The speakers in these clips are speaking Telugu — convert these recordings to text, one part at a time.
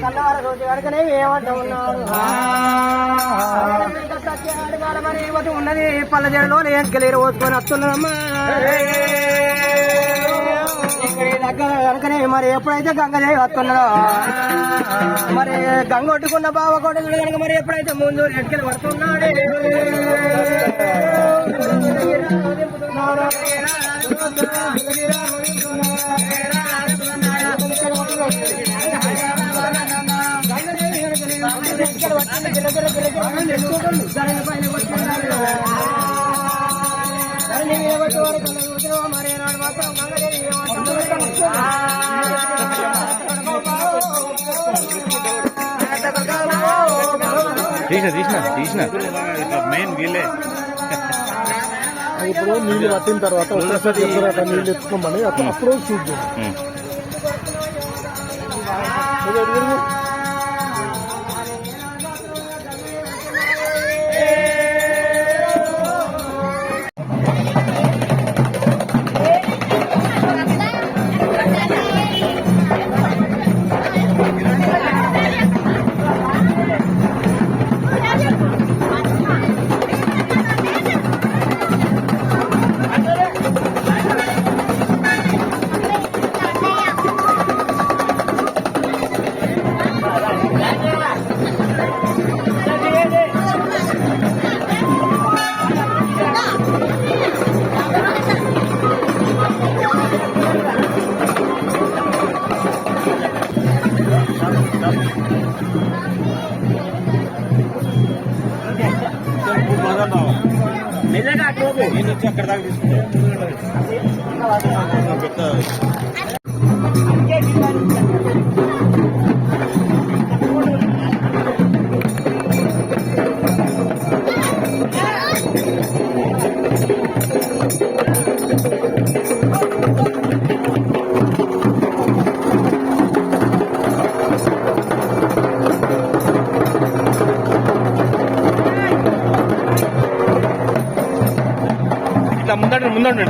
కన్నవార రోజు కనుకనే ఏమంటూ ఉన్నాడు. మరి ఉన్నది పల్లెజడలో ఎంకలేరు పోసుకొని వస్తున్నామ్మా. దగ్గర కనుకనే మరి ఎప్పుడైతే గంగదేవి వస్తున్నాడో మరి గంగ కొట్టుకున్న బావ కొడుకులు కనుక మరి ఎప్పుడైతే ముందు ఎంకలు పడుతున్నాడే తీసిన మెయిన్ వీళ్ళే ఇప్పుడు నీళ్ళు పట్టిన తర్వాత ఒకసారి చెప్తారు అక్కడ నీళ్ళు ఎత్తుకోమని అప్పుడు షూట్ చేయాలి. అక్కడ దాకా తీసుకుంటాం. ఇట్లా ముందుండండి.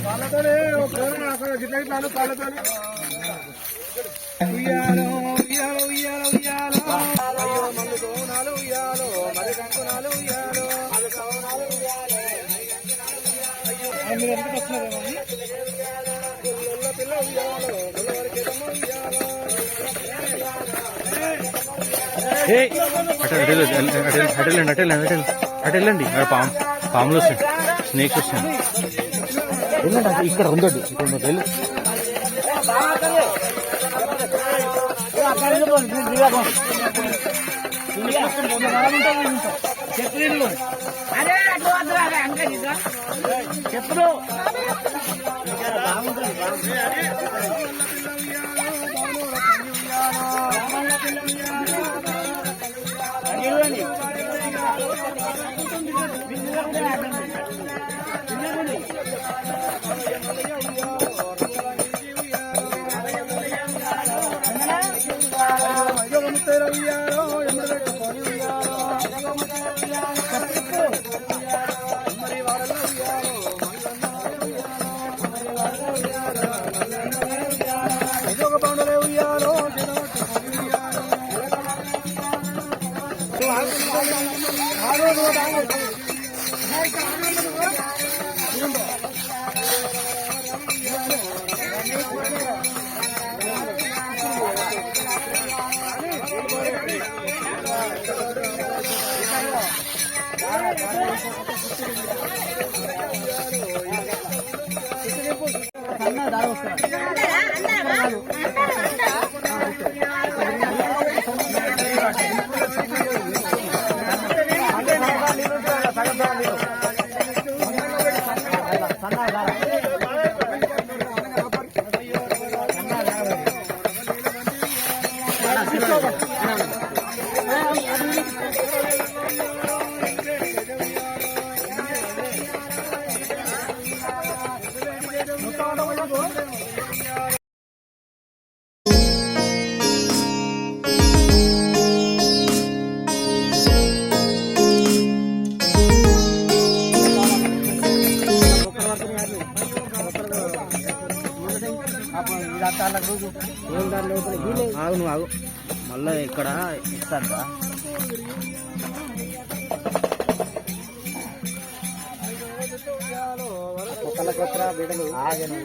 కాళ్ళతోనే అక్కడ గిట్ల గిట్ల కాళ్ళతోనే ఉయ్యాలో ఉయ్యాలో ఉయ్యాలో ఉయ్యాలో అయ్యో మల్లు కోనాలు ఉయ్యాలో మరి కంకునాలు ఉయ్యాలో మీరు ఎందుకు వస్తున్నారేమో పిల్ల ఉయ్యాలో అటెళ్ళండి పాములు వస్తాయి, స్నేక్స్ వస్తాయి. వెళ్ళండి, ఇక్కడ ఉందండి, ఇక్కడ వెళ్ళు. చెప్పుడు ఆగు నువ్వు ఆగు, మళ్ళీ ఇక్కడ ఇస్తారా? ఒకళ్ళకొత్తరా బిడ్డలు ఆగను.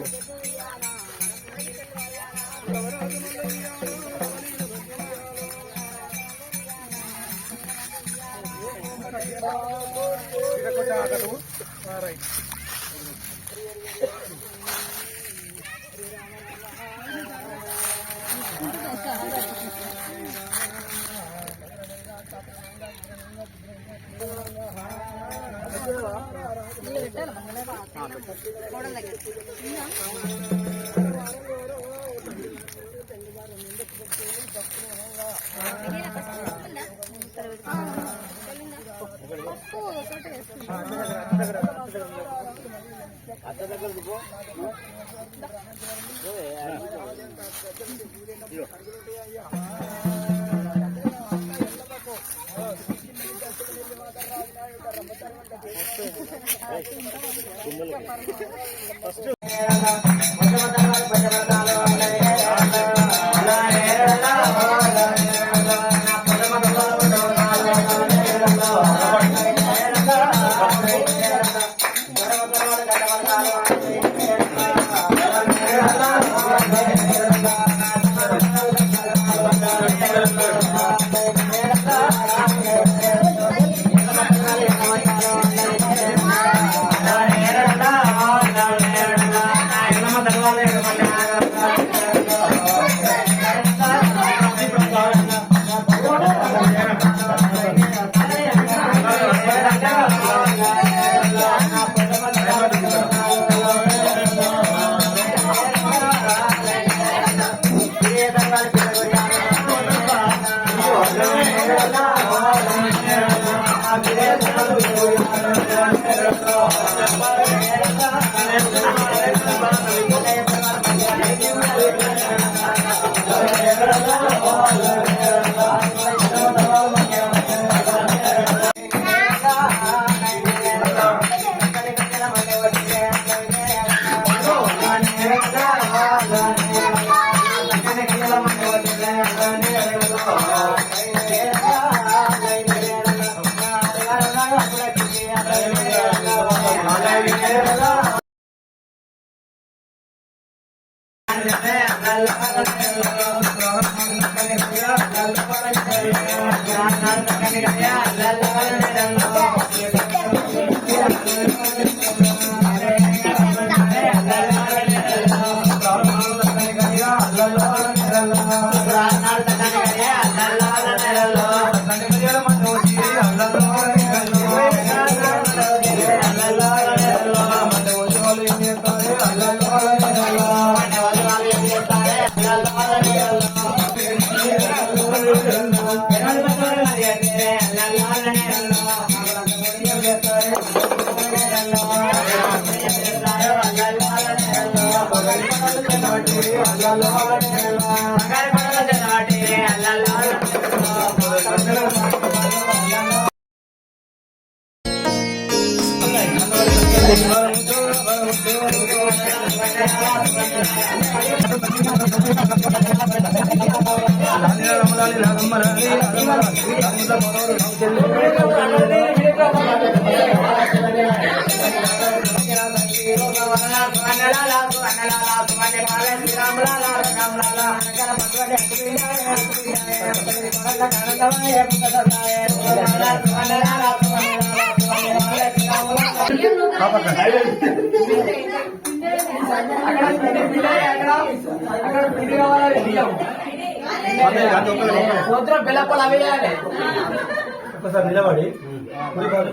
ఒకసారి నిలబడి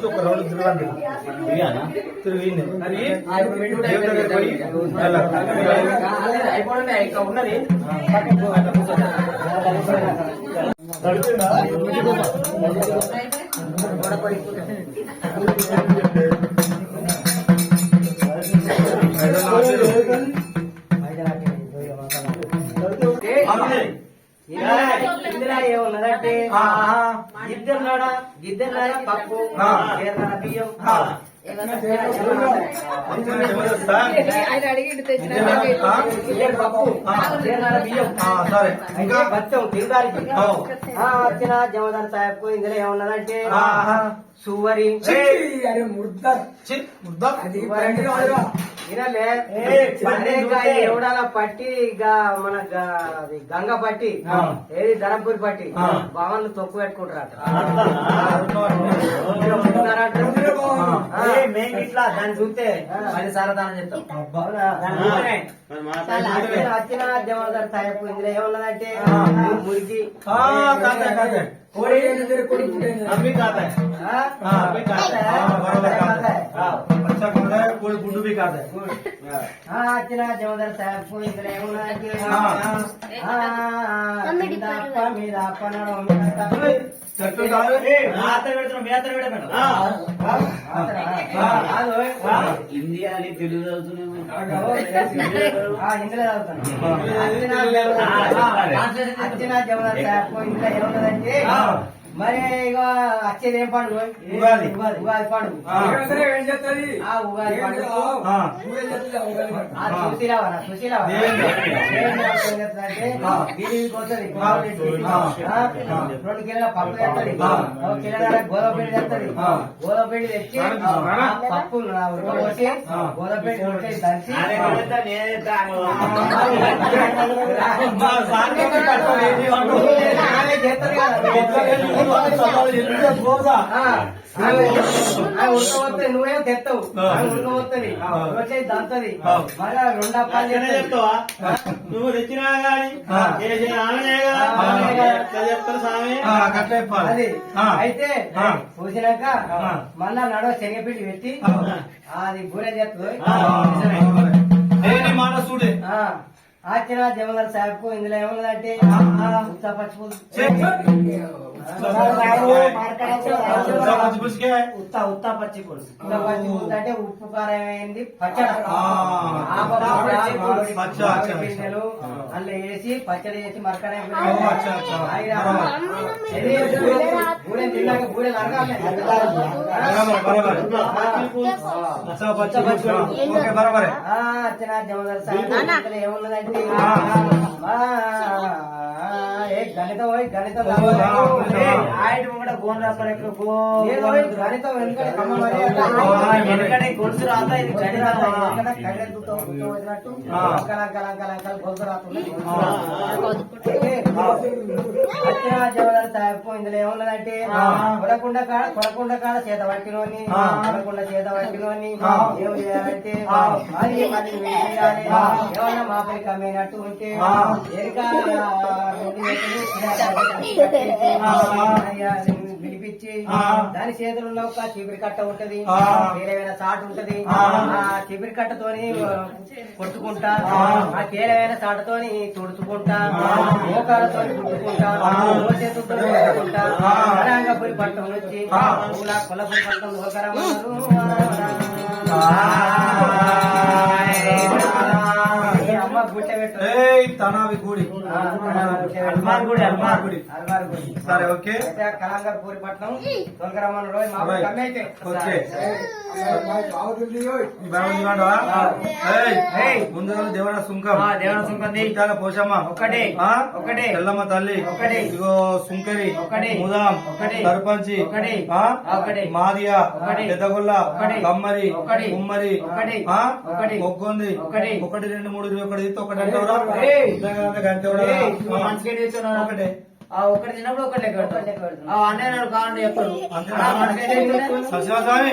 ఒక రౌండ్ తిరగండి తిరిగి ఉన్నది ఇందిరా ఏమన్నదంటే ఇద్దరు పప్పు బియ్యం బచ్చం తిరుగారికి వచ్చిన జమదార్ సాహెబ్ ఇందులో ఏమన్నదంటే సువరి ఎవడాల పట్టి మన గంగ పట్టి ఏది ధరంపూరి పట్టి భవన్లు తొక్కు పెట్టుకుంటారట మేము ఇట్లా దాన్ని చూస్తే 10 సార్లు దానం చెప్తాం. వచ్చిన జమదార్ సాహెబ్ ఇందులో ఏమన్నదంటే మురికి గుడ్డు బి కాదు వచ్చిన జమదార్ సాహెబ్ ఇందులో ఏమన్నదంటే మీద పనడం ఇండియా అని తెలుగు ఇందులో వచ్చిన జమదార్ సాహెబ్ ఇందులో ఏమన్నదంటే మరి ఇక వచ్చేది ఏం పండుగ ఉగాది పండుగ ఉగాది పండుగ సుశీలవా వస్తుంది 2 కిలోల పప్పు తెస్తుంది 1 కిలోల గోధుమపిండి తెస్తుంది గోధుమపిండి తెచ్చి పప్పు ఉడకపోసి గోధుమపిండి రొట్టె దంచి ఉడకపోతే నువ్వేమో తెస్తావు ఉడకపోతుంది రొట్టె దంతది మళ్ళా 2 అప్పాలు చెప్తావా నువ్వు తెచ్చినా గాని అది అయితే చూసినాక మళ్ళా నడవ శనగపిండి పెట్టి అది బూరె చేస్తుంది ఆచిన జమదార్ సాహెబ్ ఇందులో ఏమన్నదంటే ఉత్తా పచ్చిపులుసు ఉత్తా పచ్చి పులుసు అంటే ఉప్పు కారం అయింది పచ్చడి అందులో వేసి పచ్చడి చేసి మరకడ బూరె తిన్నాక బూరె వచ్చిన జమదార్ సాహెబ్ ఏమున్నదంటే గణితం గణితం కూడా గోన్ రాపలేక నేను గణితం వెనుకనే కమ్మ మరి ఎందుకంటే గొలుసు రాత ఇది గణితం ఇందులో ఏమున్నదంటే కొడకుండా కాడ చేత పట్టినోని కొడకుండా చేత పట్టినోని ఏం చేయాలంటే మళ్ళీ చేయాలి ఏమన్నా మాపై కమ్మినట్టు ఉంటే పిలిపించి దాని చేతుల్లో ఒక చీపిరి కట్ట ఉంటది వేరేమైనా చాటు ఉంటది ఆ చీపిరి కట్టతోని కొట్టుకుంటా ఆ తేలమైన చాటతోని తుడుచుకుంటా మోకాలతో తుడుచుకుంటా చేతులతో కొట్టుకుంటా పోయి పట్టం వచ్చి కొల్లపురి పట్టం అమ్మ గుట్ట పెట్టు తనావి గుడి హనుమాన్ గుడి సరే ఓకే కలంగర్ పూరి పట్నం తొలకరమ్మన్న రోజు మా కమ్మి అయితే ఓకే ముందుగా దేవర సుంకం దేవర పోషమ్మ ఒకటే ఎల్లమ్మ తల్లి ఇగో సుంకరి ముదాం సర్పంచి మాదియా పెద్దగొల్ల కమ్మరి కుమ్మరి ఒక్కొంది 1 2 3 21 ఒకటే ఒకటి చిన్నప్పుడు ఒకటి లెక్క అన్నయ్య నాడు కావాలంటే చెప్తాడు సత్యవాసామి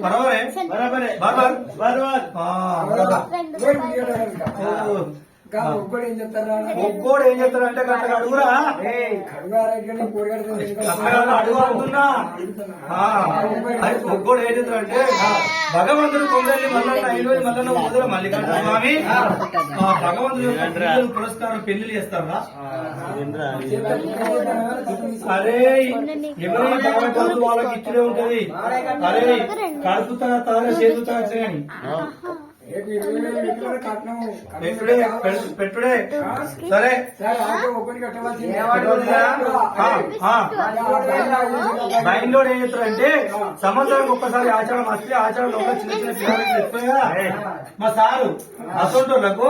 బరాబరే ఒక్కడు ఏం చెప్తారా ఒక్కోడు ఏం చెప్తారంటే గంట అడుగురా అడుగు అంటున్నా ఒక్కోడు ఏం చెప్తారంటే భగవంతుడు కొందరిని మల్లన్న ముద్ర మల్లికార్జున స్వామి భగవంతుడు పురస్కారం పెళ్లి చేస్తారా అరే ఎవరి భగవంతుడు వాళ్ళకి ఇచ్చుడే ఉంటది అరే కడుపు తాగా చేతు తాగచ్చు కానీ పెట్టుడే సరే మైండ్ లో ఏం చెప్తారంటే సంవత్సరం ఒక్కసారి ఆచారం వస్తే ఆచారంలో చిన్న చిన్న పిల్లలకి ఎక్కువగా మా సారు అసోంటోళ్లకు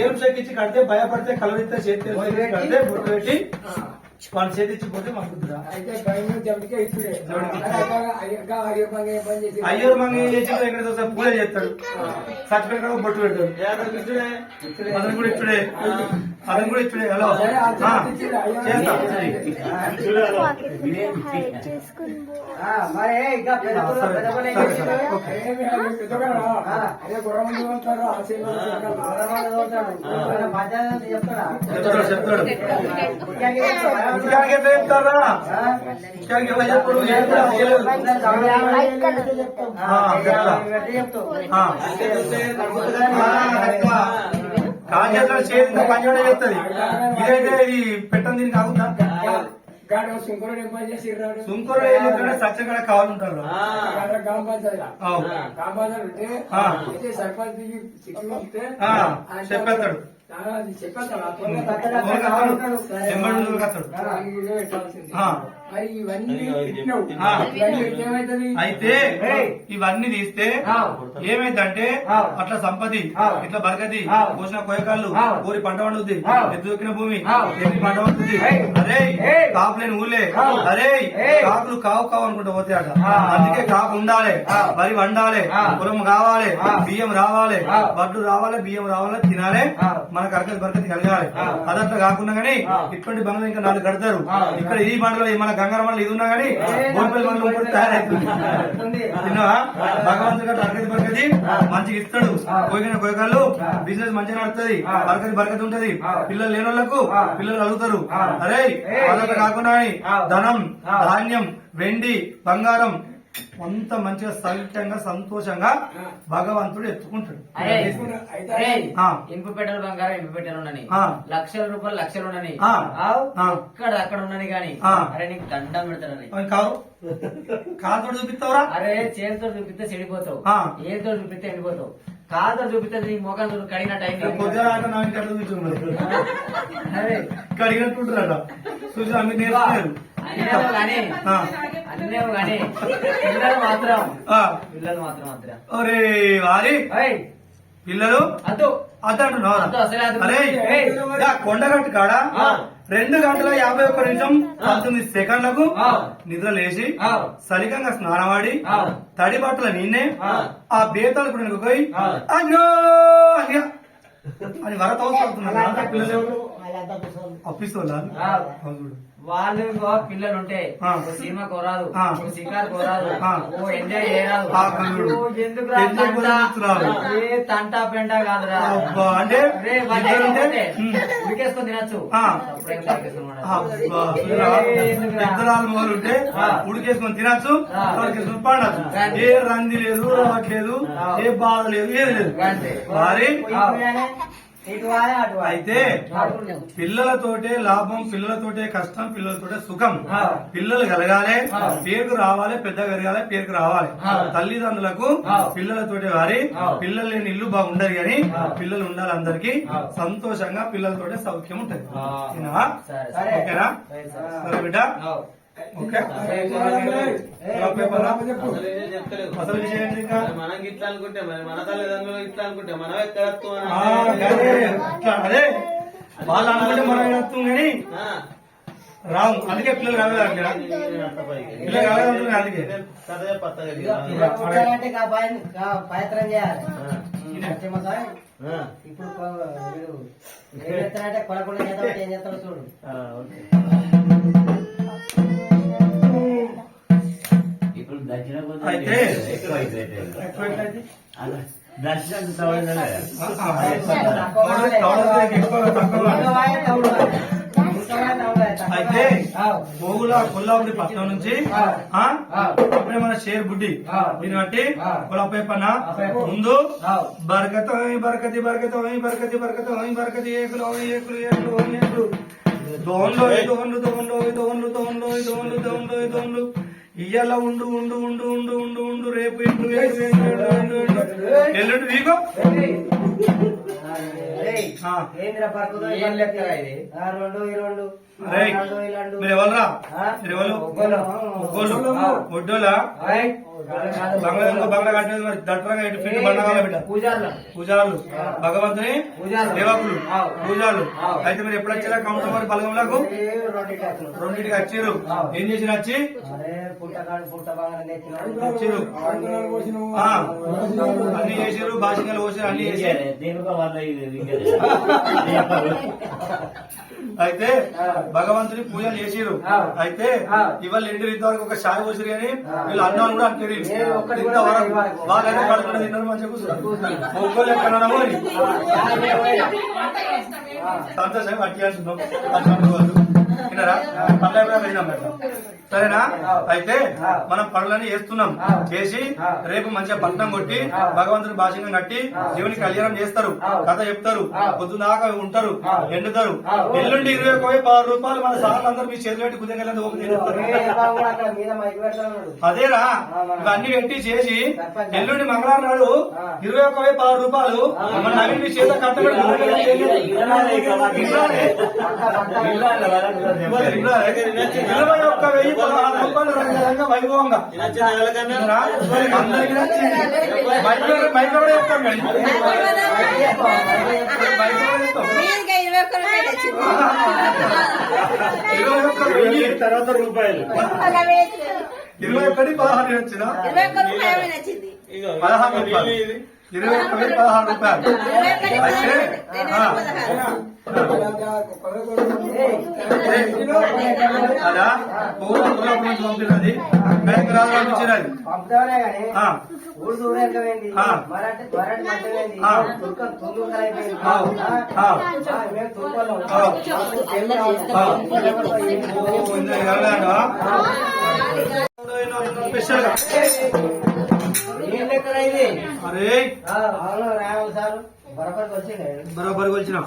ఏం చెక్కించి కడితే భయపడితే కలరిస్తే చేతి కడితే బొట్టు పెట్టి వాళ్ళు చేతిచ్చిపోతే మనకురా అయ్యూరు మంగ ఏం చేసి ఎక్కడ పూజ చేస్తాడు సర్టిఫికెట్ బొట్టు పెడతాడు అతను కూడా ఇచ్చుడే హలో మరి ఇంకా చెప్తాడు ఇక్కడికి ఎట్లా చెప్తారా ఇక్కడికి ఎలా చెప్పడు కాజేస్తాడు చేతితో పనిచేయడం చెప్తుంది ఇదైతే ఇది పెట్టని దీనికి కాకుండా సుంకరుడు ఏం పని చేసి సుంకరుడు ఏం చెప్తాడు సత్యంగా కావాలంటారు గ్రామ పంచాయతీ ఉంటే సర్పంచ్ చెప్పేస్తాడు అయితే ఇవన్నీ తీస్తే ఏమైందంటే అట్లా సంపది ఇట్లా బరకది పోసిన కోయకాళ్ళు కోరి పంట పండుద్ది ఎద్దు దొక్కిన భూమి ఎన్ని పంట పండుతుంది అరే కాపు లేని ఊళ్ళే అరే కాపులు కావు కావు అనుకుంటూ పోతే అట అందుకే కాపు ఉండాలి వరి వండాలి పొలం కావాలి బియ్యం రావాలి వడ్లు రావాలి బియ్యం రావాలి తినాలి మనకు అరకతి బరకతి కలగాలి అదంతా కాకుండా గానీ ఇటువంటి బండ్లు ఇంకా 4 కడతారు ఇక్కడ ఈ బండ్లో మన గంగార బండ్లు ఇది ఉన్నా గానీ బోన్పల్లి బండ్లు కూడా తయారైతుంది తిన్నావా భగవంతుడు గారు అరకతి బరకతి మంచిగా ఇస్తాడు పోయిన కోయకాళ్ళు బిజినెస్ మంచిగా నడుతుంది బరకతి ఉంటది పిల్లలు లేని వాళ్ళకు పిల్లలు అడుగుతారు అరే అదంతా కాకుండా ధనం ధాన్యం వెండి బంగారం అంత మంచిగా సౌఖ్యంగా సంతోషంగా భగవంతుడు ఎత్తుకుంటాడు. ఇంపు పెట్టలు బంగారం ఇంపు పెట్టలు ఉండని లక్షల రూపాయలు లక్షలు ఉండని ఇక్కడ అక్కడ ఉండని గాని అరే నీకు దండం పెడతాడని కాదు కాదు చూపిస్తావురా అరే చేతితో చూపిస్తే చెడిపోతావు ఏదో చూపిస్తే ఎండిపోతావు కాదు చూపిస్తే నీ మొఖం కడిగినట్టు అయింది కడిగినట్టుంటారట చూసి అన్ని నేర్చుకున్నారు అన్నేమో కానీ పిల్లలు మాత్రం ఒరే వారి పిల్లలు అద్దు అదంటున్నావు అరే కొండగట్టు కాడ 2:51:19 నిద్ర లేచి సలికంగా స్నానమాడి తడి బట్టల నిన్నే ఆ బేతాలు కూడా పోయి అయ్యో అయ్యా అని వరత అప్పిస్తోలా వాళ్ళు పిల్లలు ఉంటే సినిమా కోరాదు షికారు కోరాదు ఎంజాయ్ చేయరాదు ఎందుకు తంటా పెంట కాదురా అంటే ఉడికేసుకొని తినచ్చు పెద్దరాలు మొదలుంటే ఉడికేసుకొని తినచ్చు ఉడికేసుకొని పండచ్చు. ఏ రంది లేదు, రావట్లేదు, ఏ బాధ లేదు, ఏది లేదు. మరి అయితే పిల్లలతోటే లాభం, పిల్లలతోటే కష్టం, పిల్లలతోటే సుఖం. పిల్లలు కలగాలి, పేరుకు రావాలి, పెద్ద పెరగాలి, పేరుకు రావాలి. తల్లిదండ్రులకు పిల్లలతోటే వారి పిల్లలు లేని ఇల్లు బాగుండదు కానీ పిల్లలు ఉండాలి. అందరికి సంతోషంగా పిల్లలతోటే సౌఖ్యం ఉంటది. ఓకేనా? సరే బిడ్డ, ఓకే. అసలు విషయం ఏంటి ఇంకా? మనకి ఇట్లా అనుకుంటే మరి మన తల్లిదండ్రులు ఇట్లా అనుకుంటే మనం అదే వాళ్ళు అనుకుంటే మనం వస్తాం కానీ రావు. అందుకే పిల్లలు కావాలి, పిల్లలు కావాలి. అందుకే ప్రయత్నం చేయాలి. ఇప్పుడు ఏం చేస్తానంటే కొనకుండా చేద్దాం, ఏం చేస్తాడో చూడు. అయితే అయితే పోగుల కొల్లాపురి పట్నం నుంచి అప్పుడే మన షేర్ బుడ్డి దీన్ని బట్టి కొలపేపన్న ముందు బరకత బరకతి బరకత బరకతి బరకత బరకతి ఏకులు ఏకులు ఏకులు ఏకులు దోన్లో దోన్లు దోన్లో దోన్లు దోన్లో దోన్లు దోన్లో దోన్లు ఇయ్యాల ఉండు ఉండు ఉండు ఉండు ఉండు ఉండు రేపు ఎండు ఎల్లుండి వీకో మీరు ఎవరురా? మీరు ఎవరు? ఒడ్డోలా బంగ్లా కట్టేది మరి దట్టరగా ఇటు ఫిట్ బండగాల బిడ్డ పూజారులు, భగవంతుని సేవకులు, పూజారులు. అయితే మీరు ఎప్పుడు వచ్చారా కౌంటర్ మరి బలగంలకు? రెండింటికి వచ్చారు. ఏం చేసిన వచ్చి వచ్చారు అన్ని చేసారు, భాషలు పోసారు, అన్ని చేశారు. అయితే భగవంతుని పూజలు చేసిరు. అయితే ఇవాళ ఇంటి ఇంతవరకు ఒక షాయి పోసిరు కానీ వీళ్ళు అన్నాను కూడా అంటే ఇంతవరకు వాళ్ళైతే పడుకుంటే తిన్నారు మంచిగా కూర్చున్నారు. ఒక్కళ్ళు ఎక్కడన్నామో అని సంతోషంగా అట్టి అంటున్నాం. విన్నారా? పనులు అయినా సరేనా? అయితే మనం పనులని చేస్తున్నాం. చేసి రేపు మంచిగా పట్నం కొట్టి భగవంతుని భాషణం కట్టి దేవుని కళ్యాణం చేస్తారు, కథ చెప్తారు, పొద్దుదాకా ఉంటారు, ఎండుతారు. ఎల్లుండి 21,000 రూపాయలు మన సార్లు అందరూ మీ చేతులు పెట్టి కుదరగలండి. అదేరా ఇవన్నీ పెట్టి చేసి ఎల్లుండి మంగళవారం నాడు 21,000 రూపాయలు మన నవీన్ మీ చేత కట్టబడి 21,016 రూపాయలు రంగరంగ వైభవంగా అందరికీ నచ్చింది. మైక్రో కూడా చెప్తాం కానీ 21,000 తర్వాత రూపాయలు 21,16 వచ్చిన 16 రూపాయలు 21,016 రూపాయలు. అదా పంపినది బ్యాంక్ రావాలనిచ్చినది ఊరు దూరేంది మరాఠీ మంచిది స్పెషల్ గా అరే రావు సార్ బరాబర్ వచ్చిన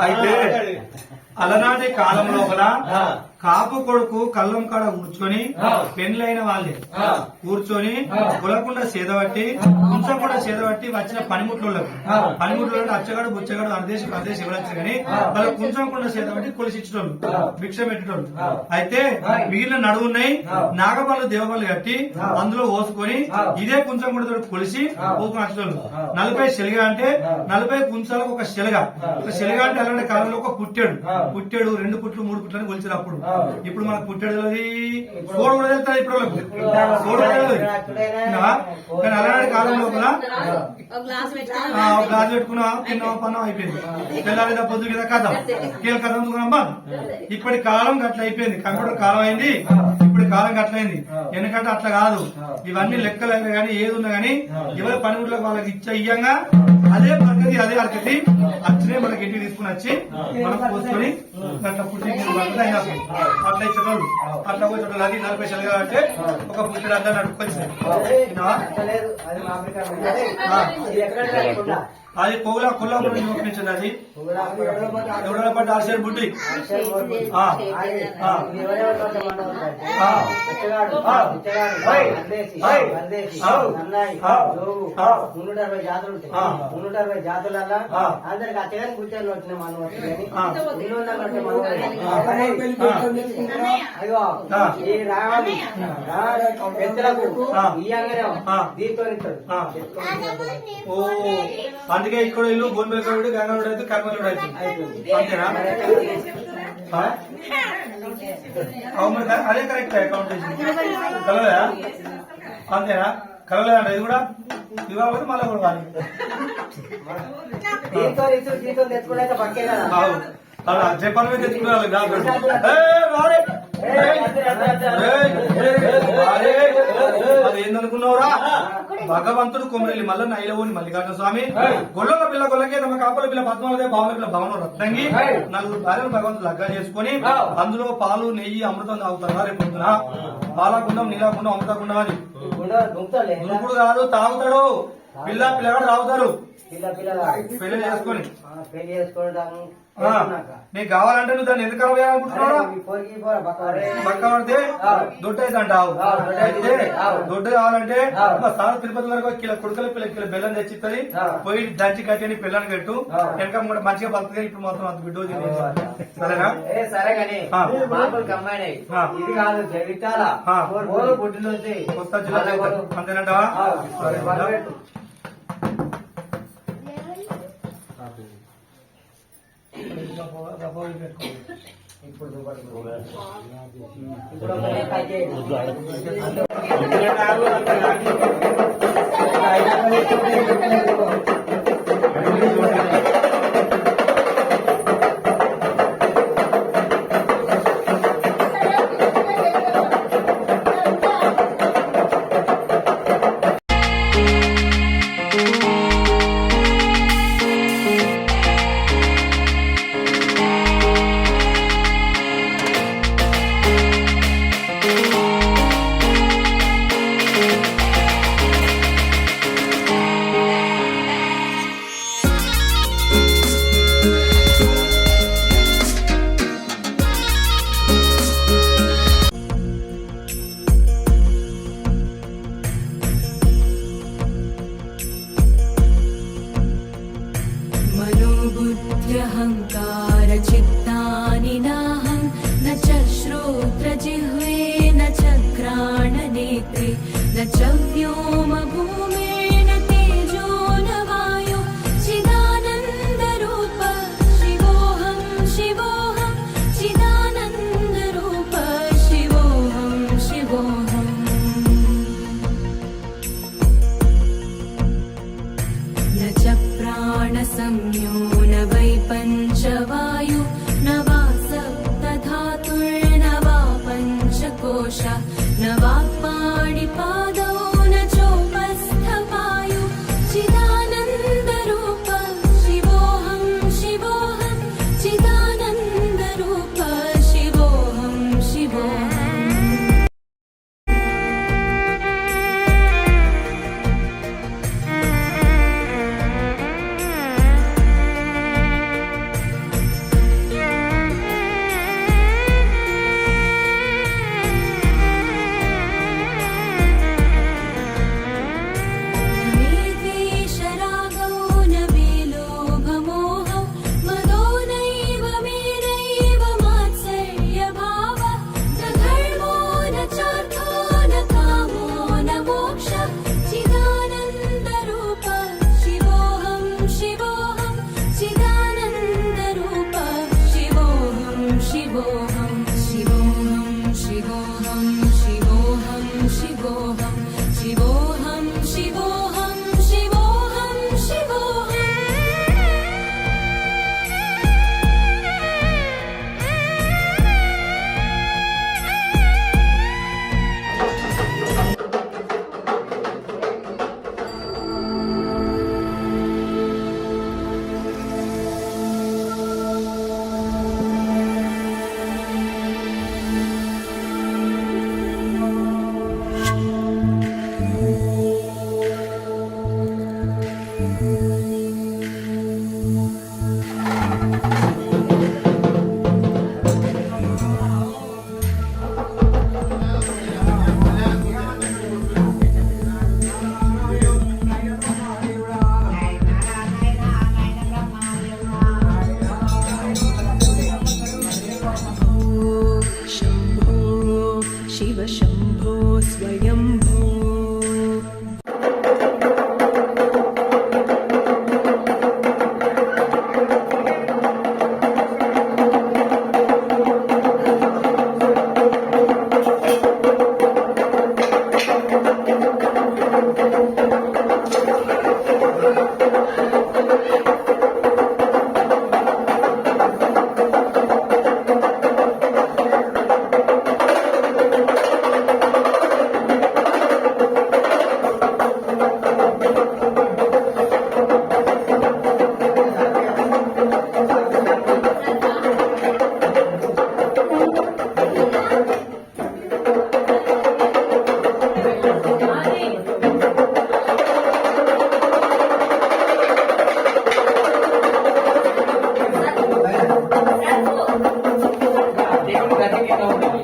అయితే అలనాటి కాలం లోపల కాపు కొడుకు కళ్ళం కాడ కూర్చొని పెండ్లైన వాళ్ళే కూర్చొని గులకుండా సేదబట్టి ఉంచకుండా సేదబట్టి వచ్చిన పనిముట్లకు అచ్చగాడు బుచ్చగాడు అర్దేశం ఇవ్వచ్చు కానీ వాళ్ళకి ఉంచకుండా సేదబట్టి కొలిసిచ్చేటోళ్ళు భిక్ష పెట్టేటోళ్ళు. అయితే మిగిలిన నడువున్నాయి నాగపళ్ళు దేవపళ్ళు కట్టి అందులో పోసుకొని ఇదే కుంచంగుడితో కొలిసి పోసుకొని వచ్చేటోళ్ళు. 40 శెలగ అంటే 40 కుంచాలకు ఒక శెలగ అంటే అలాంటి కాలంలో ఒక పుట్టాడు 2 పుట్లు 3 పుట్లని కొలిచినప్పుడు. ఇప్పుడు మనకు పుట్టాడు సోడు కూడా వెళ్తారు ఇప్పుడు సోడు కానీ అలాంటి కాలంలో కూడా ఒక గ్లాస్ పెట్టుకున్నా తిన్నాం పన్నం అయిపోయింది. తెల్లారి పొద్దు కదా కథ కీల కథ అందుకున్నాం. ఇప్పటి కాలం గట్ల అయిపోయింది. కంప్యూటర్ కాలం అయింది. ఇప్పుడు కాలం గట్లయింది. ఎందుకంటే అట్లా కాదు. ఇవన్నీ లెక్కలైనా గానీ ఏది ఉన్నా గానీ ఎవరి పనిముట్లకు వాళ్ళకి ఇయ్యంగా అదే పద్ధతి అదే అరకతి అచ్చనే మనకి ఇంటికి తీసుకుని వచ్చి మనం పోసుకొని అట్లా పుట్టి అట్లా ఇచ్చేటోళ్ళు. అట్లా పోయేటోళ్ళు. అది 40 శెలగ అంటే ఒక పుట్టి అట్లా నడుపుకొచ్చింది. అది పొగల కొల్లాపురం చూపించింది. అది ఎవడో పడ్డ ఆర్సేడు బుడ్డి జాతులలో అందరికి అచ్చగాని కూర్చొని వచ్చిన మనం అయ్యో ఈ రావాలి పెద్దలకు ఇయ్యంగానే దీంతో అందుకే ఇక్కడ ఇల్లు బోన్బెల్కరుడు గంగారుడు అయితే కర్మలుడు అయితే అంతేనా? అవును అదే కరెక్ట్ అకౌంటేషన్ కలవయా అంతేనా? కలవలేదంట ఇది కూడా ఇవ్వాలి మళ్ళీ కూడా వాళ్ళు దీంతో తెచ్చుకున్నాక పక్కే కదా చెప్పాలి మీద తెచ్చుకున్నారు. అది ఏందనుకున్నావురా? భగవంతుడు కొమరెల్లి మల్ల నైలవోని మల్లికార్జున స్వామి గొల్లల పిల్ల గొల్లకే తమ కాపల పిల్ల పద్మావతి భావన పిల్ల భవనం రత్నంగి 4 భార్యలు భగవంతుడు లగ్గా చేసుకుని అందులో పాలు నెయ్యి అమృతం తాగుతారా రేపు పొద్దున పాలకుండం నీలాకుండం అమృతకుండం అని దుంకుడు కాదు తాగుతాడు. పిల్లగాడు తాగుతారు పెళ్లి చేసుకొని. నీకు కావాలంటే నువ్వు దాన్ని ఎందుకు అనుకుంటున్నావు? పక్క పడితే దొడ్డు అయితే అంటావు. అయితే దొడ్డు కావాలంటే సార్ తిరుపతి వరకు కిలో కుడుకల కిలో బెల్లం తెచ్చిస్తుంది. పోయి దంచి కట్టి పిల్లని పెట్టు వెనక కూడా మంచిగా బతుకుతుంది. ఇప్పుడు మాత్రం అంత బిడ్డ సరేనా? సరే కానీ ఇది కాదు జగిత్యాల కొత్త జిల్లా అంతేనంటావా? ఇప్పుడు मनोबुद्ध्यहङ्कारचित्तानि नाहं न च श्रोत्रजिह्वे न च घ्राणनेत्रे न च व्योमभूमेन तेजो न वायो चिदानन्दरूप शिवोऽहं शिवोऽहं चिदानन्दरूप शिवोऽहं शिवोऽहम् न च प्राणसंज्ञो न वै पञ्चवायु न वा सप्तधातुर्न वा पञ्चकोश न वा पाणिपादौ न चोपस्थपादौ దేవుడు గది కింద ఉంటుంది.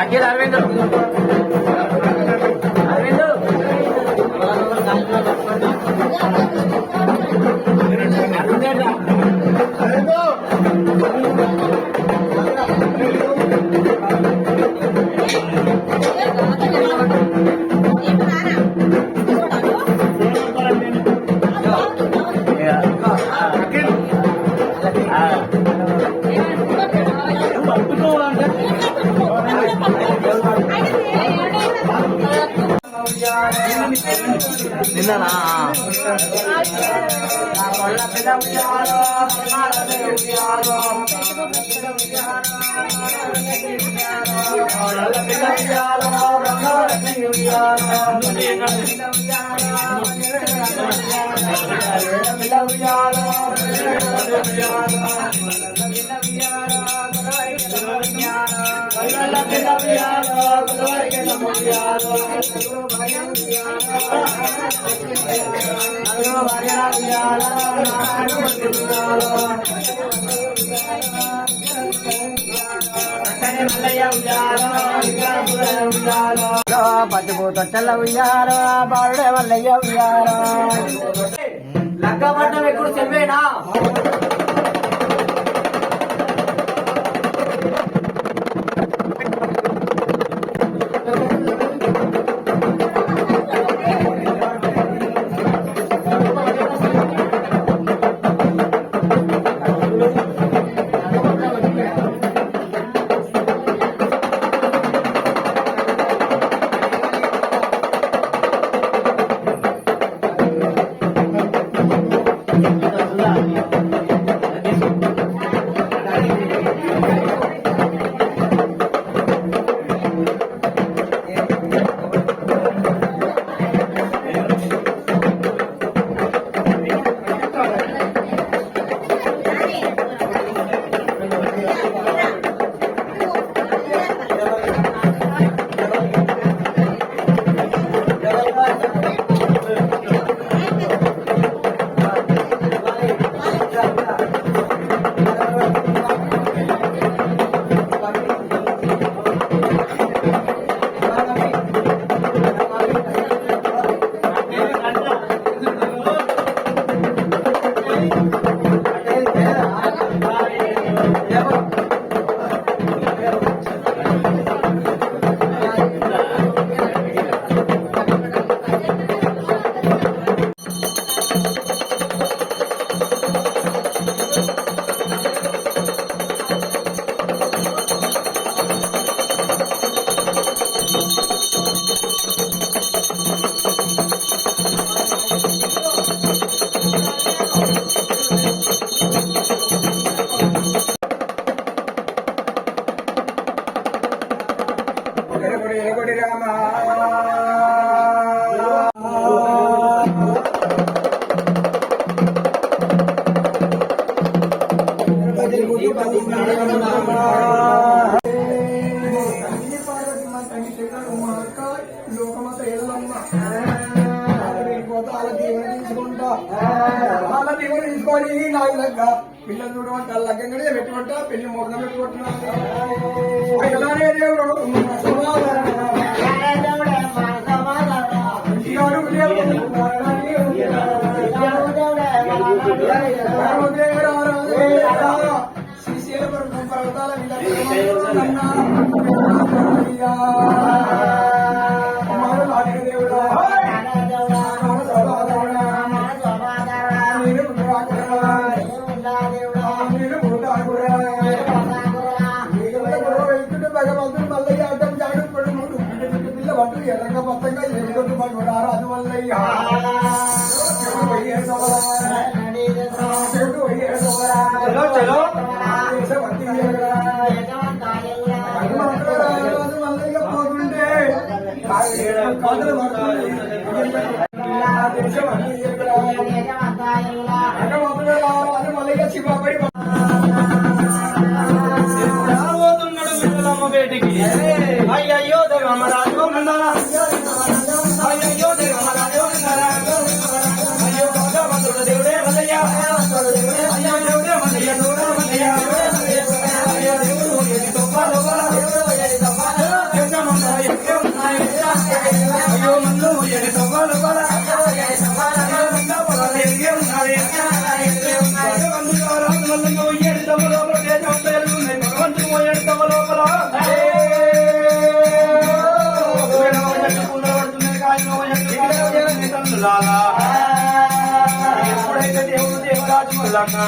అఖిల్ అరవింద్ అరవింద్ నిన్ననా పచ్చిపోతొట్టెల ఉయ్యారో బాలుడే మల్లయ్య ఉయ్యారో లక్కపట్నం ఎప్పుడు చెల్వేనా పార్వతి మా తండ్రి శంకరుడు మా అక్క లోకమాత ఎల్లమ్మ వాళ్ళ దీవెన తీసుకుంటా వాళ్ళ దీవెన తీసుకొని నాకు లగ్గ పిల్లలు చూడమంట లగ్గంగానే పెట్టుకుంట పెళ్లి మొగ్గ పెట్టుకుంటున్నాను దేవుడు శ్రీశైలం పర్వతాల దేవుడా భగవంతుడు మల్లయ్య అడ్డం జాడు పడు పిల్ల పట్టు ఎర్రగా మొత్తంగా ఎదుగుతూ పడుకున్నారు అది మల్లయ్య మల్లయ్య పోతుంటే కథలు మల్లయ్య శివపడి బేటికి అయ్యయ్యో దేవమరాజో నందన అయ్యయ్యో దేవమరాజో నందన అయ్యో భగవంతుడు దేవుడే మల్లయ్య అయ్యో దేవుడే మల్లయ్య దేవుడే మల్లయ్య అయ్యో దేవుడు ఎది తొప్పలో అయ్యో మందు ఎది తొప్పలో ఎప్పుడైతే దేవుడు దేవరాజు మల్లన్నా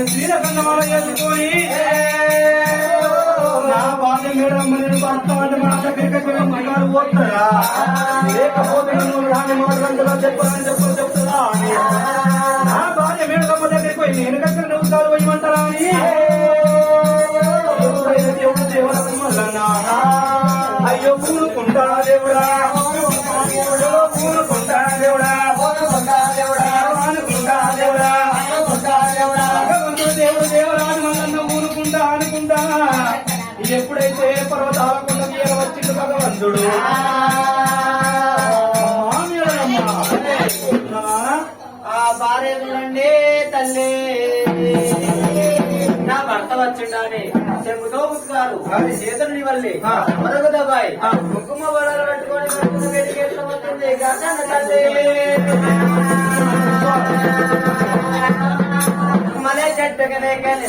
శ్రీరకన్నమాల చేసుకొని నా బాధ్య మేడం నేను భర్త అంటే మన దగ్గరికి మగాడు పోతారా లేకపోతే నువ్వు రాని మాటలంతగా చెప్పాలని చెప్తున్నా నా బాధ్య మేడం దగ్గరికి పోయి నేను కట్టిన నవ్వుతారు పోయమంటారా అని ఎప్పుడైతే దేవుడు దేవరాజు మల్లన్నా అయ్యో పూనుకుంటా దేవుడా పూనుకుంటా దేవుడా అనుకుంటా దేవుడా భగవంతుడు దేవుడు దేవరాజు మల్లన్న ఊరుకుంటా అనుకుంటా ఎప్పుడైతే పర్వతాల కొండకి వచ్చిండు భగవంతుడు ఆ భార్య చూడండి తల్లి నా భర్త వచ్చిండాని చెప్పుతో పుట్టుకారు చేతుని వల్లి మరొక దబాయి కుంకుమ బలాలు పెట్టుకొని పెట్టుకుని వేడికి ఎట్లా పోతుంది గంగన్న తల్లి మలే చెట్టుకనే కానీ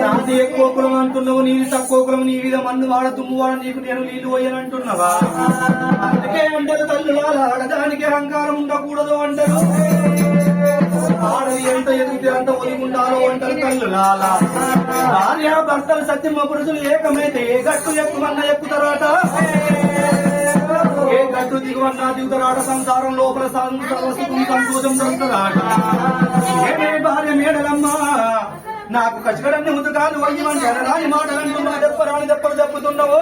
నాది ఎక్కువ కులం అంటున్నావు, నీది తక్కువ కులం, నీ మీద మందు వాడ తుమ్ము వాడ నీకు నేను నీళ్లు పోయనంటున్నావా? అందుకే అంటారు తల్లులాల ఆడదానికి అహంకారం ఉండకూడదు అంటారు. ఆడది ఎంత ఎదిగితే అంత ఒదిగి ఉండాలో అంటారు తల్లులాల. భార్య భర్తలు సత్యమ పురుషులు ఏకమైతే ఏ గట్టు ఎక్కువన్నా ఎక్కుతారట, ఏ గట్టు దిగువన్నా దిగుతారాట. సంసారం లోపల సంతోషం దొరుకుతారాట. ఏమే భార్య మేడలమ్మా నాకు కచ్చగడన్ని ముదుగాలు వయ్యమని ఎడరాని మాటలంటున్నా దెప్పరాని దెప్పలు చెప్పుతున్నావు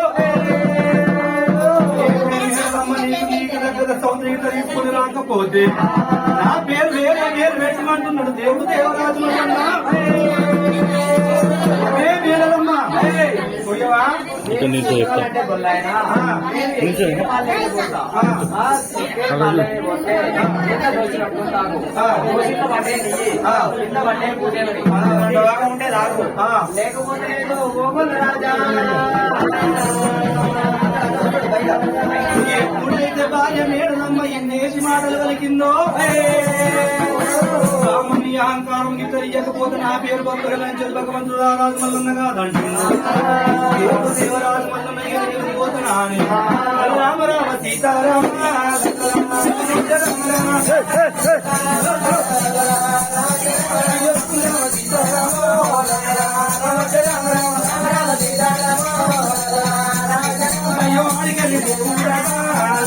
సౌందర్యం తీసుకుని రాకపోతే నా పేరు వేరే పేరు పెట్టమంటున్నాడు దేవుడు దేవరాజు మేడలమ్మా పోయవా ఇక్కడ నీతో చెప్తా లేకపోతే రాజా ఎప్పుడైతే భార్య మేడలమ్మ ఎన్నేసి మాటలు కలిగిందో మీ అహంకారం తెలియకపోతే నా పేరు భక్తులు భగవంతుడు రాజు మల్లన్న కాదంటున్నాడు దేవరాజు మల్లన్న పోతున్నా అని Rama Rama Sitarama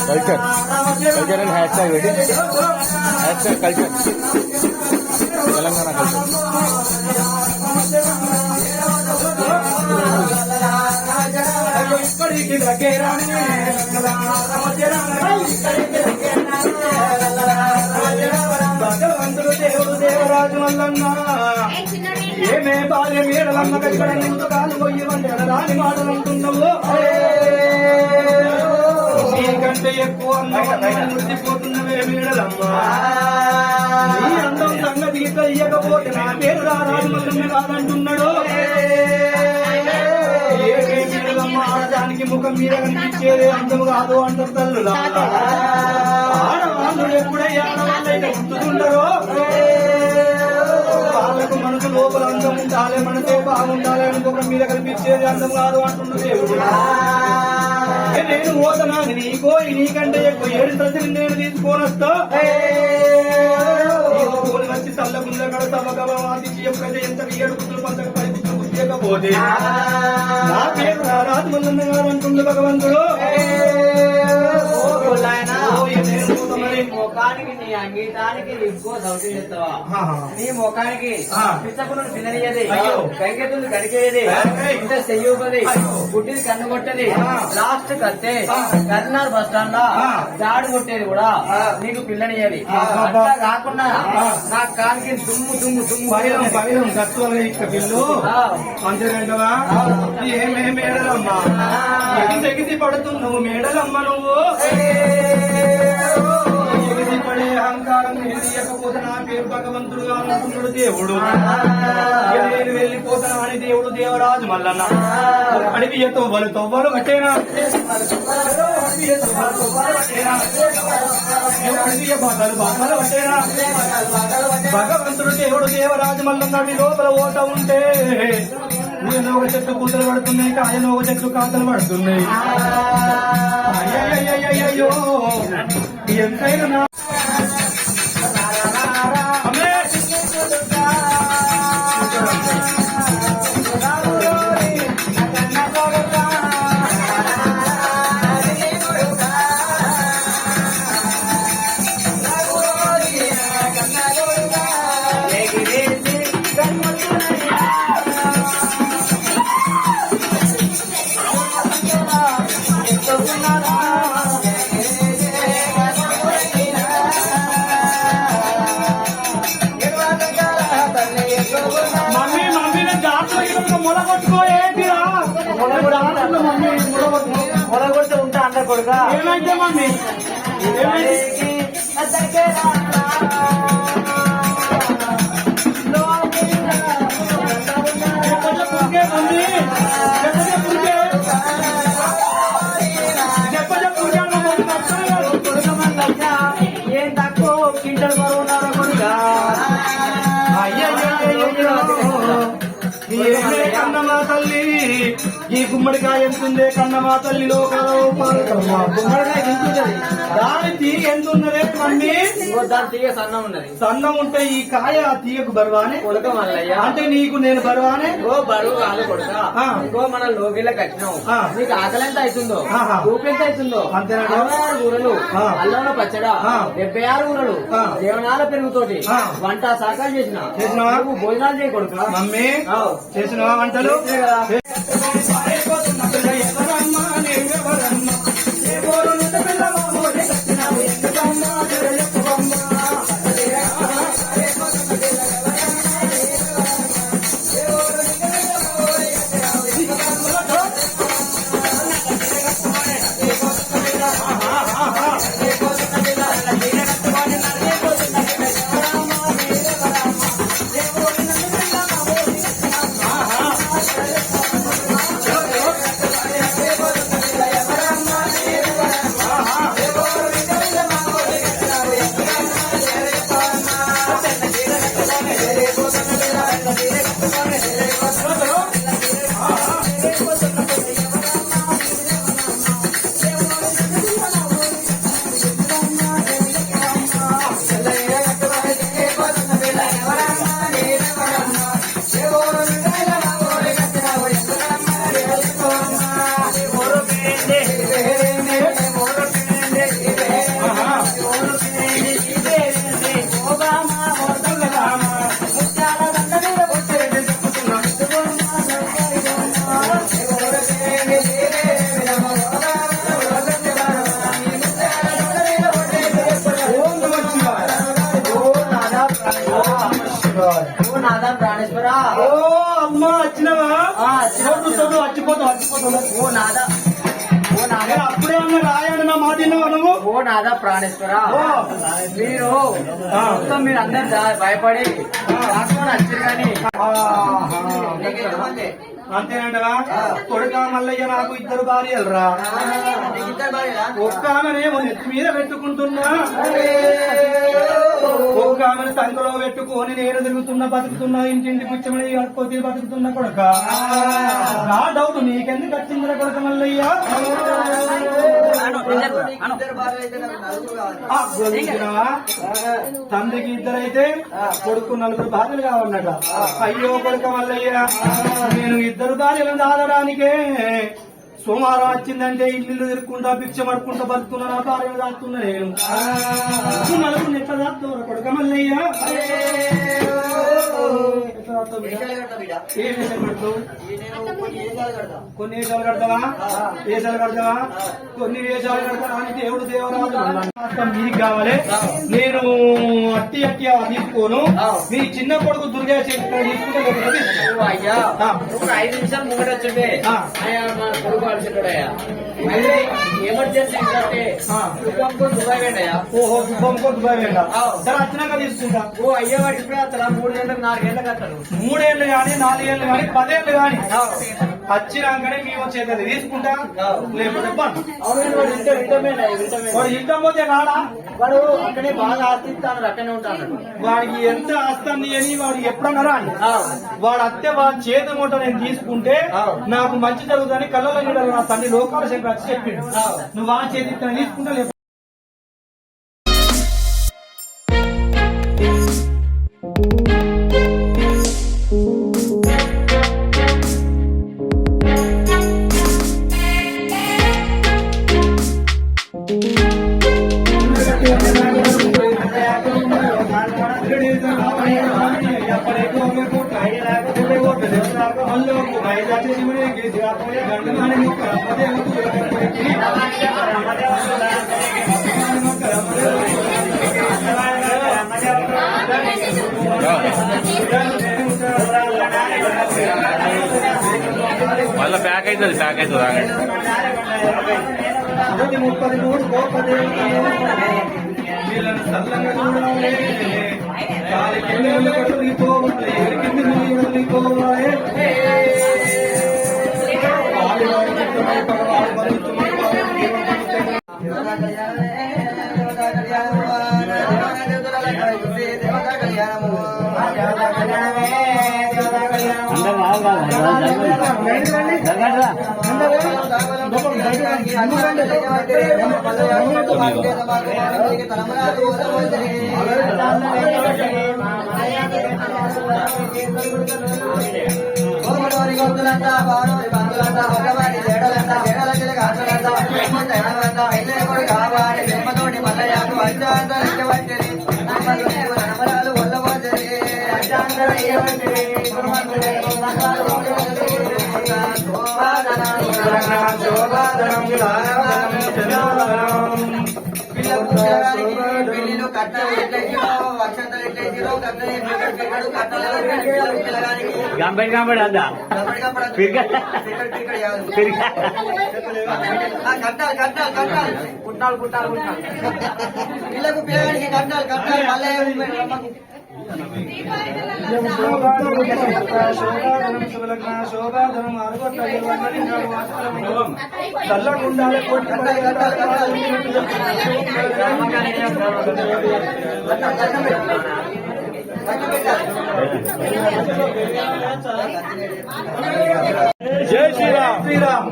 culture culture and hashtag ready hashtag culture Telangana culture భగవంతుడు దేవుడు దేవరాజు మల్లన్న ఏమే బాల్య మేడలన్న కక్కడ కాలు పోయి రాని మాటలు అంటున్నావు నీకంటే ఎక్కువ మృతిపోతున్నవే మేడలమ్మా నీ అందం సంగతి తెలియకపోతే నా పేరు రాజు మల్లన్న కాదంటున్నాడు ఆడదానికి ముఖం మీద కనిపించేది అందం కాదు అంటారు తల్లులా ఆడవాళ్ళు ఎప్పుడైనా ఆడవాళ్ళైతే గుర్తుకుంటారో వాళ్ళకు మనసు లోపల అందం ఉండాలి మనసే బాగుండాలి అని ముఖం మీద కనిపించేది అందం కాదు అంటున్న దేవుడు నేను పోతున్నా నీకో నీకంటే ఎక్కువ 7 సంచులు నేను తీసుకొని వస్తా వచ్చి తల్లగుండ కడ సభగవాది ఎప్పుడైతే ఎంత 7 కుతులు పంతకు 10 కుతులు గుర్తియకపోతే నా పేరు రాజు మల్లన్న గారు అంటుంది భగవంతుడు ముఖానికి నీ అంగీతానికి ఇంకో సౌకర్యం చేస్తావా నీ ముఖానికి పిచ్చకులను తిననియది వెంకటులు కడికేది ఇంత చెయ్యది గుడ్డిని కన్ను కొట్టేది లాస్ట్ కత్తే కర్నార్ బస్ స్టాండ్ లో జాడు కొట్టేది కూడా నీకు పిల్లనియది అట్లా కాకుండా నా కానికి దుమ్ము దుమ్ము దుమ్ము గత్తులు పిల్లు మంచిగా ఏమే మేడలమ్మా ఎగిసి పడుతున్నావు మేడలమ్మ నువ్వు పడే అహంకారం తెలియకపోతే నా పేరు భగవంతుడు అనుకున్నాడు దేవుడు నేను వెళ్ళిపోతాను అని దేవుడు దేవరాజు మల్లన్న అడివి తొవ్వలు కట్టేనా బాధలు కట్టేనా భగవంతుడు దేవుడు దేవరాజు మల్లన్న అడి లోపల ఓట ఉంటే నేను ఒక చెట్టు కూతలు పడుతున్నాయి ఆయన ఒక చెట్టు కాతలు పడుతున్నాయి అయ్యో ఎంతైనా మొలగొడితే ఉంటా అందరు కొడుక ఏమైతే మమ్మీ ఏం తక్కువ కింటలు బరువు ఉన్నారో కొడుక అయ్యో ఏమే కన్నమా తల్లి ఈ గుమ్మడికాయ ఎంతుందే కన్నమా తల్లి లోకాల గుమ్మడికాయ ఎంతుంటది దాని తీగ ఎంతున్నదే మమ్మీ దాని తీగ సన్నం ఉన్నది. సన్నం ఉంటే ఈ కాయ ఆ తీగకు బరువానే కొడుక మల్లయ్య అంటే నీకు నేను బరువానే ఓ బరువు కాదు కొడుక. ఆ. ఇంకో మనం లోగిళ్ళకి వచ్చినాం. ఆ. నీకు ఆకలి ఎంత అవుతుందో ఆహా. ఊపి ఎంత అవుతుందో అంతేనా? 66 ఊరలు ఆ. అల్లంలో పచ్చడా ఆ. 76 ఊరలు ఆ. దేవనాల పెరుగుతోటి ఆ. వంట సాకాలు చేసినావా? నువ్వు భోజనాలు చేయకూడదు. మమ్మీ చేసినవా వంటలు ప్రాణేశ్వర ఓ అమ్మ వచ్చినవా వచ్చిపోతావు ఓ నాదా ఓ నాదా అప్పుడే అన్న రాయాడు నా మాట విన్నావా నువ్వు ఓ నాదా ప్రాణేశ్వర మీరు మొత్తం మీరు అందరు భయపడి దాంట్లో వచ్చారు కానీ అంతేనంటవా కొడుక మల్లయ్య నాకు ఇద్దరు భార్యలు రా ఒక్క ఆమెనేమో నెత్తి మీద పెట్టుకుంటున్నా ఒక్క ఆమెను సంఖలో పెట్టుకొని నేను తిరుగుతున్నా బతుకుతున్నా ఇంటింటి పుచ్చమని అడుకోతి బతుకుతున్నా కొడుక నా డౌట్ నీకెందుకు వచ్చిందిరా కొడుక మల్లయ్య తండ్రికి ఇద్దరైతే కొడుకు నలుగురు భార్యలు కావన్నట అయ్యో కొడుక మల్లయ్య నేను ఇద్దరు భార్యలను దాదడానికే సోమవారం వచ్చిందంటే ఇల్లు తిరుక్కుంటా భిక్ష పడుకుంటా బతుకున్నా నా భార్యలు దాస్తున్నా నేను నలుగురు ఎట్లా దాస్తున్నా కొడుక మల్లయ్య ఏ వేషాలు కడతావు కొన్ని వేషాలు కడతావా వేషాలు కడతావా కొన్ని వేషాలు కడతావా అని దేవుడు దేవరాజు మీకు కావాలి నేను అట్టి తీసుకోను మీ చిన్న కొడుకు దుర్గా తీసుకుంటే అయ్యా 5 నిమిషాలు ముంగట వచ్చిండే కొడుకు అడిచిన్నాడయ్యా ఎమర్జెన్సీ అంటే దుబాయ్ వేండయ్యా ఓహో దుబాయ్ వేండా సరే వచ్చినాక తీసుకుంటా ఓ అయ్యా వాడి ఇప్పుడే అతను 3 గంటలకు 4 గంటలకు అతను 3 ఏళ్ళు గాని 4 ఏళ్ళు గాని 10 ఏళ్ళు గాని వచ్చినాకనే మేము వచ్చేది తీసుకుంటా లేకపోతే వాడు యుద్ధం పోతే రాడా వాడు అక్కడే బాగా ఆస్తిస్తాను అక్కడే ఉంటాను వాడికి ఎంత ఆస్తుంది అని వాడు ఎప్పుడన్నా రాని వాడు అత్తే వాడి చేతి మూట నేను తీసుకుంటే నాకు మంచి జరుగుతుందని కళ్ళలో చూడాలి నా తండ్రి లోకాల శంకర్ వచ్చి చెప్పిండు నువ్వు ఆ చేతి తీసుకుంటా లేకపోతే మళ్ళీ ప్యాక్ అవుతుంది ఆగండి 30 గోపదే వీళ్ళని సల్లంగా చూడాలి కాలి కింద కట్టుకోవాలి కింద పోవాలి అందరూ గొంతులంతా బాడోరి బంధులంతా ఒకవాడి చెడలంతా చెడల కావాలి చెమ్మతోటి మల్లయ్యకు అత్యాంతరించబడ్డది నమ్మరాలు వల్లబోతుంది పెళ్లిలో కట్టలు ఎట్లయినా వర్షంతలు ఎట్లయినా కట్టలు గంబడి గంబడి అందా పిల్లకు పిల్లగానికి కట్టాలి కట్టాలి మళ్ళీ శోభాధనం చల్లకుండాలి జై శ్రీరామ్. శ్రీరామ్.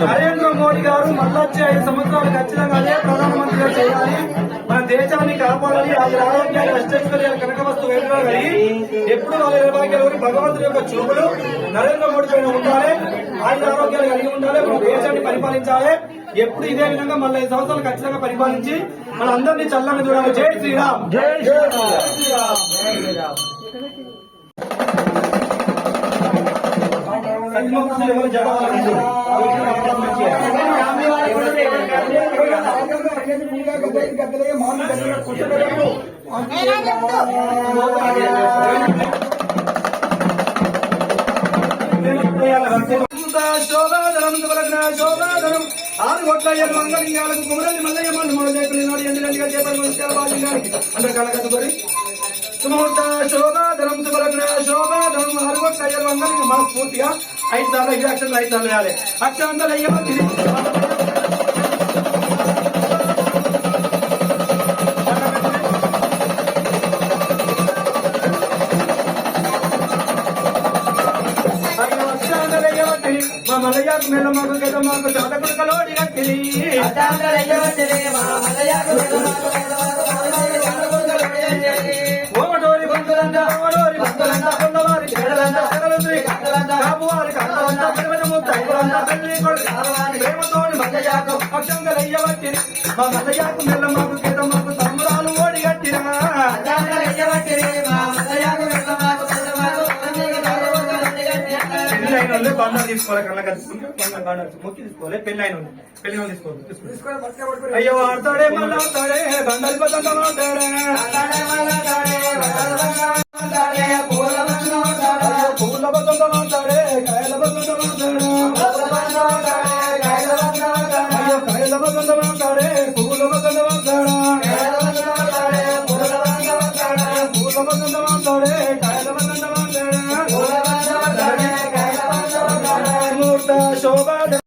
నరేంద్ర మోడీ గారు మళ్ళొచ్చే 5 సంవత్సరాలు ఖచ్చితంగా అదే ప్రధానమంత్రిగా చేయాలి. మన దేశాన్ని కాపాడాలి. ఆరోగ్యాలు అష్టైశ్వర్యాలు కనకవస్తు వేడుకలి ఎప్పుడు వాళ్ళ నిర్భాగ్యాలు భగవంతుడి యొక్క చూపులు నరేంద్ర మోడీ పైన ఉండాలి. ఆరోగ్యాలు కలిగి ఉండాలి. మన దేశాన్ని పరిపాలించాలి. ఎప్పుడు ఇదే విధంగా మళ్ళీ 5 సంవత్సరాలు ఖచ్చితంగా పరిపాలించి మన అందరినీ చల్లంగా చూడాలి. జై శ్రీరామ్. జై శ్రీరామ్. శోభాధనం శోభాధనం 6 కోట్ల 7 మంగళింగాలకు కుమరల్లి మల్లయ్య మల్లు మూడు చేతులు నాడు ఎండిగా చేపలు బాలింగానికి అంటే కలకత్తుకొని సుముహూర్త శోభాధనం శుభలగ్న శోభాధనం 6 కోట్ల 7 మంగళింగ మనస్ఫూర్తిగా 5 సార్లు 5 అక్షరాలు 5 సార్లు వేయాలి. అక్షరాంతలు అయ్యమని మల్లయ్యకు మెల్ల మాకు గత మాకు చాటకుడు కలోడి కట్టిరి ఓమటోరి బంధులంతా ఓమటోరి బంధులంతా కొండవారి చెడలంతా చెడలుంది కాపువారి కాపులంతా ప్రేమము తైపులంతా పెళ్లి ప్రేమతోని మల్లయ్యకు అక్షంగలయ్య వట్టిరి మా మల్లయ్యకు మెల్ల మాకు గత మాకు తమ్మురాలు ఓడి కట్టిరా పెళ్ళైన బంధం తీసుకోవాలి. కళ్ళ కలుసుకుంటే మొక్కి తీసుకోవాలి. పెళ్ళైన పెళ్లి తీసుకోవాలి. అయ్యో ఆడతాడే మళ్ళీ ఆడతాడే బండలు బతంగా పూల బతంగా మాట్లాడే కాయల బతంగా అయ్యో కాయల బతంగా మాట్లాడే పూల బతంగా పూల బతంగా మాట్లాడే కాయల బతంగా శోభాధనం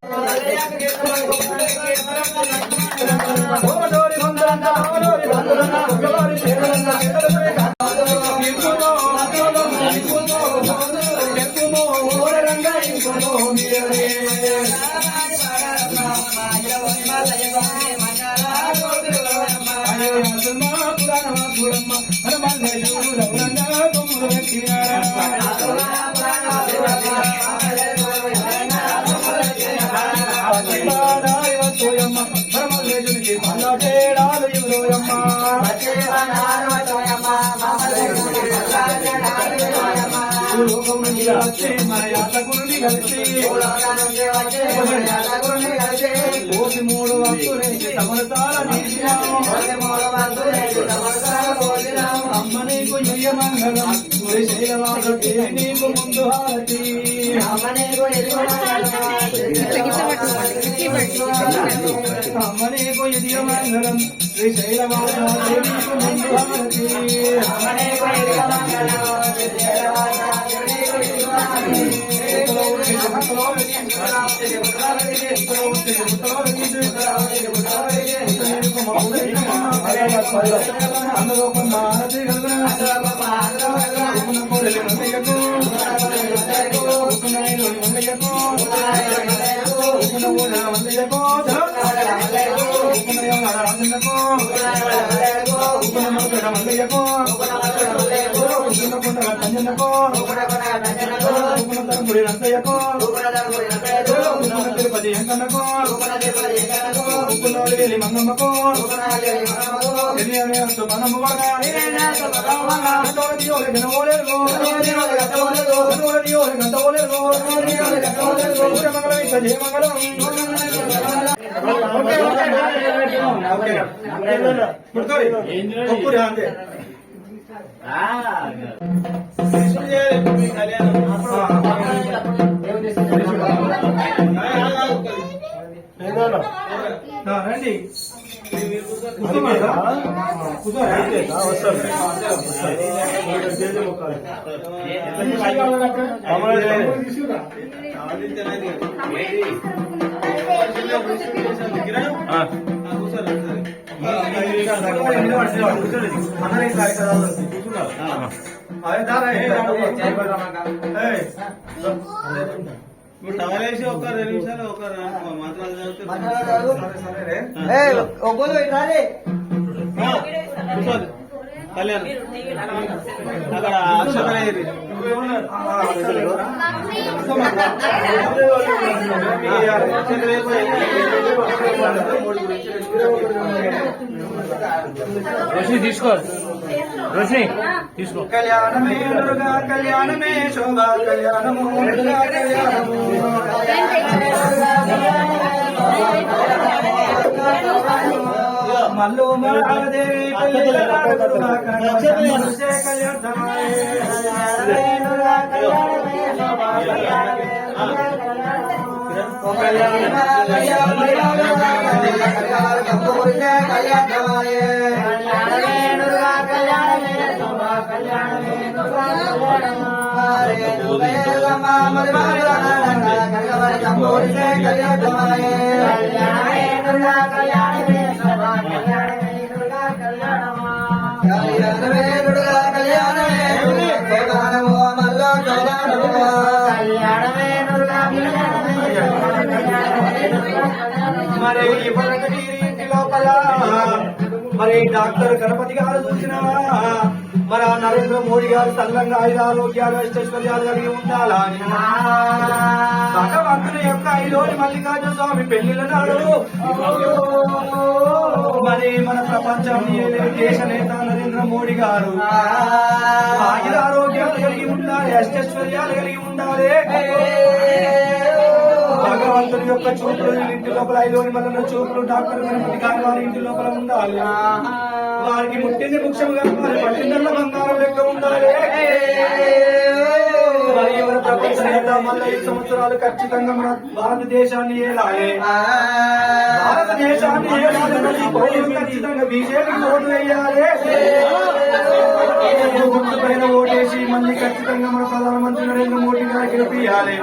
ఓమటోరి బంధులంతా ఓమటోరి బంధులంతా ఒకవారి చేతులంతా మూడు అమ్మ నీకు మంగళం నీకు ముందు హారతి అమ్మ నీకు మంగళం శ్రీశైలవాస నీకు ముందు హారతి అందరూ కంచనకో తమ్ముడి రంగయ్యకో తిరుపతి ఎంకన్నకో వేలి మంగమ్మకో మనము రండి టవలేసి ఒక 2 నిమిషాలు ఒక మంత్రాలు చదివితే కళ్యాణ్ అక్కడ అక్షతలయ్యేది రోషిని తీసుకో రోషిని తీసుకో కళ్యాణమే దుర్గా కళ్యాణమే శోభా కళ్యాణము దుర్గా కళ్యాణము మల్లు మలదేవి మరి ఇంటి లోపల మరి డాక్టర్ గణపతి గారు చూసిన మరి ఆ నరేంద్ర మోడీ గారు సల్లంగా ఆరోగ్యాలు ఐశ్వర్యాలు కలిగి ఉండాలని భగవంతుని యొక్క 5 మల్లికార్జున స్వామి పెళ్లిల నాడు మరి మన ప్రపంచాన్ని దేశ నేత నరేంద్ర మోడీ గారు ఆరోగ్యాలు కలిగి ఉండాలి ఐశ్వర్యాలు కలిగి ఉండాలి భగవంతుని యొక్క చూపులు ఇంటి లోపల 5 మంది చూపులు డాక్టర్ గణపతి గారి వారి ఇంటి లోపల ఉండాలి వారికి ముట్టింది ముఖ్యంగా మరి పట్టిందల్ల బంగారం లెక్క ఉండాలి మరి ఎవరి ప్రపంచ నేత మళ్ళీ 5 సంవత్సరాలు ఖచ్చితంగా మన భారతదేశాన్ని ఏలాలి భారతదేశాన్ని ఏలాలి ఖచ్చితంగా బీజేపీ ఓటు వేయాలి గుర్తు పైన ఓటేసి మళ్ళీ ఖచ్చితంగా మన ప్రధానమంత్రి నరేంద్ర మోడీ గారికి గెలిపియాలి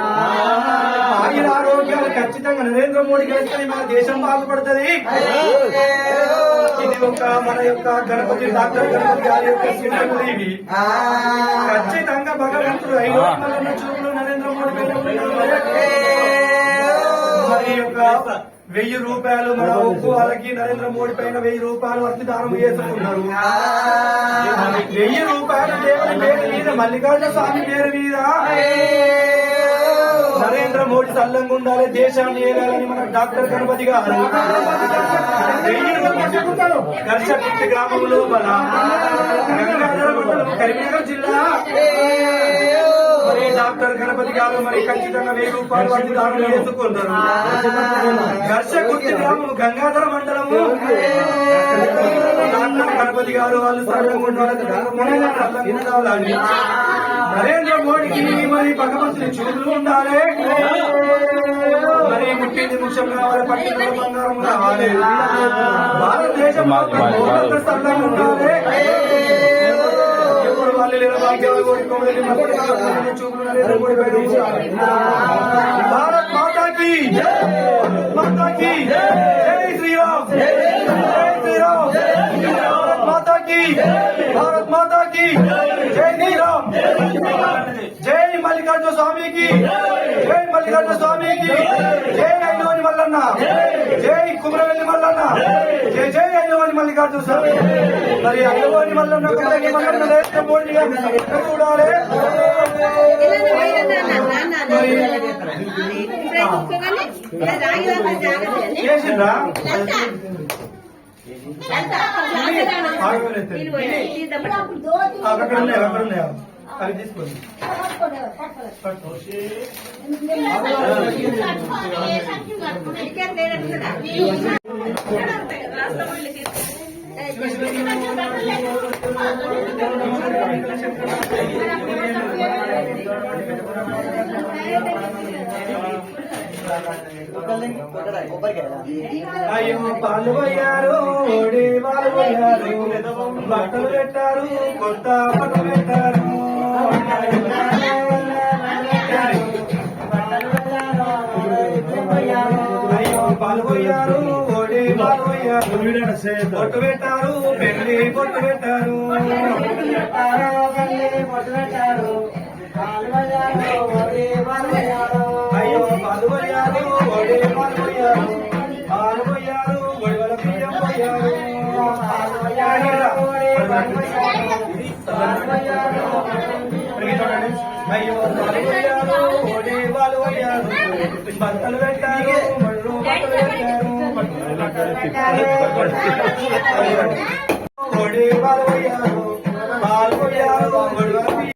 ఆరోగ్యాలు ఖచ్చితంగా నరేంద్ర మోడీ గెలిస్తే మన దేశం బాగుపడుతుంది ఇది ఒక మన యొక్క గణపతి డాక్టర్ గణపతి గారి యొక్క సింబల్ ఇవి ఖచ్చితంగా భగవంతుడు 5 మంది చూపులు నరేంద్ర మోడీ మరి యొక్క 1000 రూపాయలు మన ఒక్కు వాళ్ళకి నరేంద్ర మోడీ పైన 1000 రూపాయలు వచ్చి దానం చేసుకున్నారు 1000 రూపాయలు దేవుని పేరు మీద మల్లికార్జున స్వామి పేరు మీద నరేంద్ర మోడీ సల్లంగా ఉండాలి దేశాన్ని ఏలాలని మన డాక్టర్ గణపతి గారు గర్షపుట్టి గ్రామంలో మన కరీంనగర్ జిల్లా మరి డాక్టర్ గణపతి గారు మరి ఖచ్చితంగా 1000 రూపాయలు వచ్చి దానం చేసుకున్నారు గర్షపుట్టి గ్రామం గంగాధర మండలము డాక్టర్ గణపతి గారు వాళ్ళు సల్లంగా ఉండాలి నరేంద్ర మోడీకి మరి భగవంతుని చూపులు ఉండాలి మరి ముట్టింది ముఖ్యంగా వారి పట్టిన బంగారం కావాలి భారతదేశం స్థలంగా ఉండాలి ఎప్పుడు వాళ్ళు లేని భాగ్యాలు కోరుకోవాలి చూపులు నరేంద్ర మోడీ పైన ఉంచాలి భారత్ మాతాకి మాతాకి జై శ్రీరామ్ జై శ్రీరామ్ భారత్ మాతాకి భారత్ మాతాకి జై శ్రీరామ్ జై మల్లికార్జున స్వామికి జై మల్లికార్జున స్వామికి జై అయ్యవాని మల్లన్న జై కుమరవెల్లి మల్లన్న జై జై అయ్యవాని మల్లికార్జున స్వామి మరి అయ్యవాని మల్లన్న కుమరవెల్లి మల్లన్న లేక పోటీగా చూడాలి చేసిండ్రా అక్కడ ఉన్నాయా అవి తీసుకోండి అయ్యో పాలు పోయారు ఓడి వాళ్ళు పోయారు బట్టలు పెట్టారు కొత్త బట్టలు పెట్టారు అయ్యో పాలు పోయారు ఓడి వాళ్ళు పోయారు బొట్టు పెట్టారు పెళ్లి బొట్టు పెట్టారు అయ్యో పాలు పోయారు ఓడి వాళ్ళు పోయారు పాలు పోయారు గొడవల బియ్యం పోయారు అయ్యో పాలు పోయారు ఓడి వాళ్ళు పోయారు బట్టలు పెట్టారు ఓడి వాళ్ళు పోయారు పాలు పోయారు గొడవల